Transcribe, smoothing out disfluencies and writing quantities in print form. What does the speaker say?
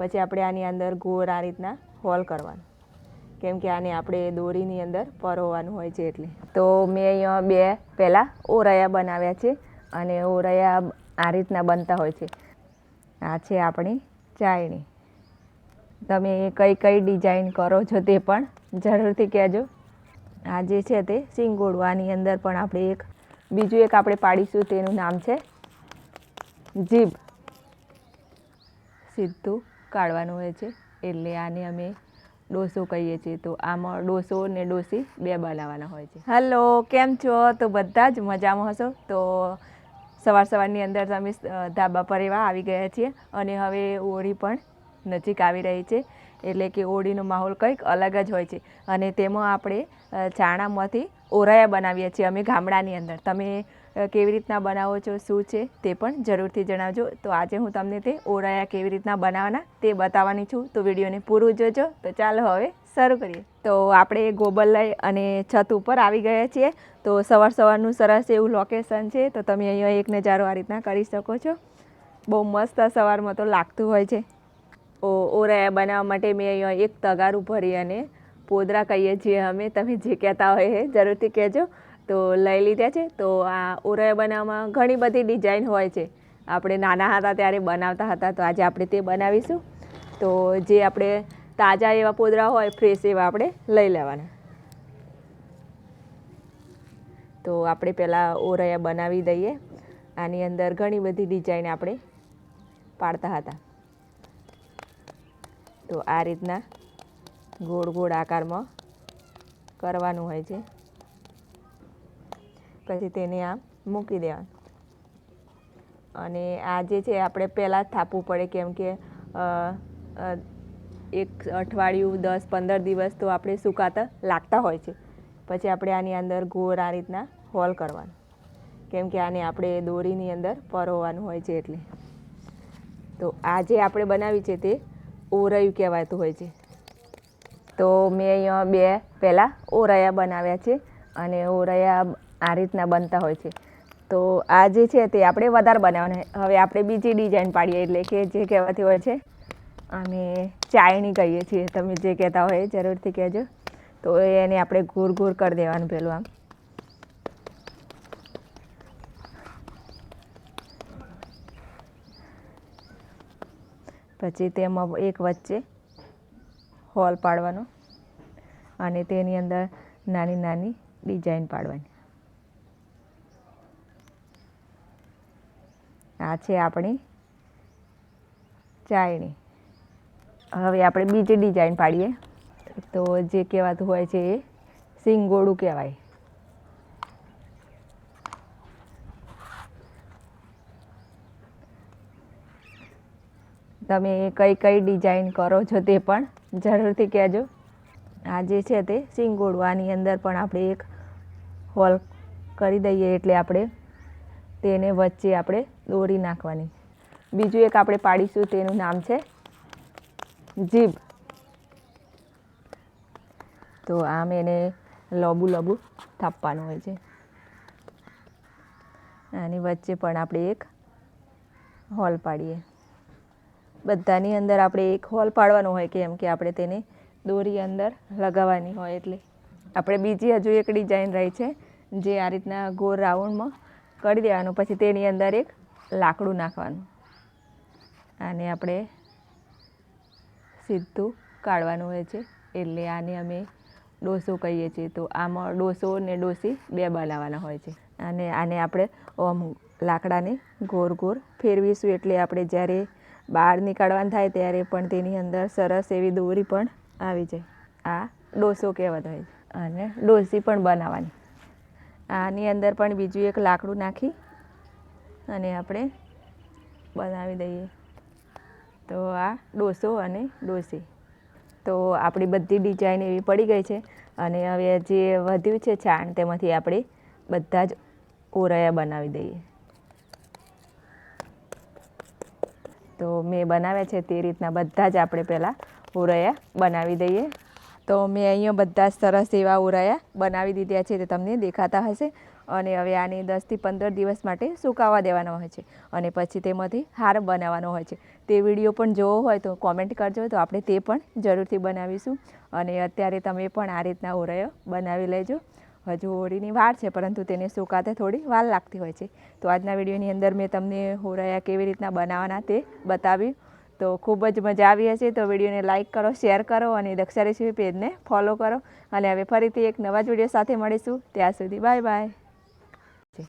પછી આપણે આની અંદર ગોળ આ રીતના હોલ કરવાનું, કેમ કે આને આપણે દોરીની અંદર પરોવવાનું હોય છે એટલે. તો મેં અહીંયા 2 પહેલાં ઓરૈયા બનાવ્યા છે અને ઓરૈયા આ રીતના બનતા હોય છે. આ છે આપણી ચાયણી. તમે કઈ કઈ ડિઝાઇન કરો છો તે પણ જરૂરથી કહેજો. આ જે છે તે સિંગોડું. આની અંદર પણ આપણે બીજું એક આપણે પાડીશું, તેનું નામ છે જીભ. સીધું કાઢવાનું હોય છે એટલે આને અમે ડોસો કહીએ છીએ. તો આમાં ડોસો ને ડોસી 2 બનાવવાના હોય છે. હલો, કેમ છો? તો બધા જ મજામાં હશો. તો સવારની અંદર અમે ધાબા પર એવા આવી ગયા છીએ અને હવે હોળી પણ નજીક આવી રહી છે, એટલે કે હોળીનો માહોલ કંઈક અલગ જ હોય છે. અને તેમાં આપણે ચાણામાંથી ઓરૈયા બનાવીએ છીએ અમે ગામડાની અંદર. તમે કેવી રીતના બનાવો છો, શું છે તે પણ જરૂરથી જણાવજો. તો આજે હું તમને તે ઓરૈયા કેવી રીતના બનાવવાના તે બતાવવાની છું. તો વિડીયોને પૂરું જોજો. તો ચાલો હવે શરૂ કરીએ. તો આપણે ગોબર લઈ અને છત ઉપર આવી ગયા છીએ. તો સવારનું સરસ એવું લોકેશન છે. તો તમે અહીંયા એક નજારો આ રીતના કરી શકો છો. બહુ મસ્ત સવારમાં તો લાગતું હોય છે. ઓરૈયા બનાવવા માટે મેં અહીંયા એક તગારું ભરી અને પોદરા કહીએ છીએ અમે, તમે જે કહેતા હોય એ જરૂરથી કહેજો. તો લઈ લીધા છે. તો આ ઓરૈયા બનાવવામાં ઘણી બધી ડિઝાઇન હોય છે. આપણે નાના હતા ત્યારે બનાવતા હતા, તો આજે આપણે તે બનાવીશું. તો જે આપણે તાજા એવા પોદરા હોય, ફ્રેશ એવા આપણે લઈ લેવાના. તો આપણે પહેલાં ઓરૈયા બનાવી દઈએ. આની અંદર ઘણી બધી ડિઝાઇન આપણે પાડતા હતા. તો આ રીતના ગોળ ગોળ આકારમાં કરવાનું હોય છે. પછી તેને આમ મૂકી દેવાનું. અને આ જે છે આપણે પહેલાં જ થાપવું પડે, કેમ કે 1 અઠવાડિયું 10-15 દિવસ તો આપણે સુકાતા લાગતા હોય છે. પછી આપણે આની અંદર ગોળ આ રીતના હોલ કરવાનું, કેમ કે આને આપણે દોરીની અંદર પરોવવાનું હોય છે એટલે. તો આ જે આપણે બનાવી છે તે ઓરૈયું કહેવાતું હોય છે. તો મેં અહીંયા 2 પહેલાં ઓરૈયા બનાવ્યા છે અને ઓરૈયા આ રીતના બનતા હોય છે. તો આ જે છે તે આપણે વધારે બનાવવાના. હવે આપણે બીજી ડિઝાઇન પાડીએ, એટલે કે જે કહેવાતી હોય છે અને ચાયણી કહીએ છીએ. તમે જે કહેતા હોય એ જરૂરથી કહેજો. તો એને આપણે ઘૂર ઘૂર કરી દેવાનું પેલું આમ. પછી તેમાં એક વચ્ચે હોલ પાડવાનો અને તેની અંદર નાની નાની ડિઝાઇન પાડવાની. આ છે આપણી ચાયણી. હવે આપણે બીજી ડિઝાઇન પાડીએ. તો જે કહેવાતું હોય છે એ સિંગોડું કહેવાય. તમે કઈ કઈ ડિઝાઇન કરો છો તે પણ જરૂરથી કહેજો. આ જે છે તે સિંગોડું. આની અંદર પણ આપણે એક હોલ કરી દઈએ એટલે આપણે તેને વચ્ચે આપણે દોરી નાખવાની. બીજું એક આપણે પાડીશું, તેનું નામ છે જીભ. તો આમ એને લોબું થાપવાનું હોય છે. આની વચ્ચે પણ આપણે એક હોલ પાડીએ. બધાની અંદર આપણે એક હોલ પાડવાનો હોય, કેમ કે આપણે તેને દોરી અંદર લગાવવાની હોય એટલે. આપણે બીજી હજુ એક ડિઝાઇન રહી છે, જે આ રીતના ગોળ રાઉન્ડમાં કરી દેવાનું. પછી તેની અંદર એક લાકડું નાખવાનું. આને આપણે સીધું કાઢવાનું હોય છે એટલે આને અમે ડોસો કહીએ છીએ. તો આમાં ડોસો ને ડોસી 2 બનાવવાના હોય છે. અને આને આપણે લાકડાને ગોળ ગોળ ફેરવીશું, એટલે આપણે જ્યારે બહાર નીકળવાનું થાય ત્યારે પણ તેની અંદર સરસ એવી દોરી પણ આવી જાય. આ ડોસો કહેવાતો હોય છે. અને ડોસી પણ બનાવવાની. આની અંદર પણ બીજું એક લાકડું નાખી અને આપણે બનાવી દઈએ. તો આ ડોસો અને ડોસી. તો આપણી બધી ડિઝાઇન એવી પડી ગઈ છે. અને હવે જે વધ્યું છે છાણ, તેમાંથી આપણે બધા જ ઓરૈયા બનાવી દઈએ. તો મેં બનાવ્યા છે તે રીતના બધા જ આપણે પહેલાં ઓરૈયા બનાવી દઈએ. તો મેં અહીંયા બધા સરસ એવા ઓરાયા બનાવી દીધા છે તે તમને દેખાતા હશે. અને હવે આને 10 થી 15 દિવસ માટે સુકાવા દેવાનો હોય છે અને પછી તેમાંથી હાર બનાવવાનો હોય છે. તે વિડીયો પણ જોવો હોય તો કોમેન્ટ કરજો, તો આપણે તે પણ જરૂરથી બનાવીશું. અને અત્યારે તમે પણ આ રીતના ઓરાયો બનાવી લેજો. હજુ હોળીની વાર છે પરંતુ તેને સુકાતે થોડી વાર લાગતી હોય છે. તો આજના વિડીયોની અંદર મેં તમને હોળાયા કેવી રીતના બનાવવાના તે બતાવ્યું. તો ખૂબ જ મજા આવી હશે. તો વિડીયોને લાઇક કરો, શેર કરો અને દક્ષા રેસીપી પેજને ફોલો કરો. અને હવે ફરીથી એક નવા જ વિડીયો સાથે મળીશું. ત્યાં સુધી બાય બાય.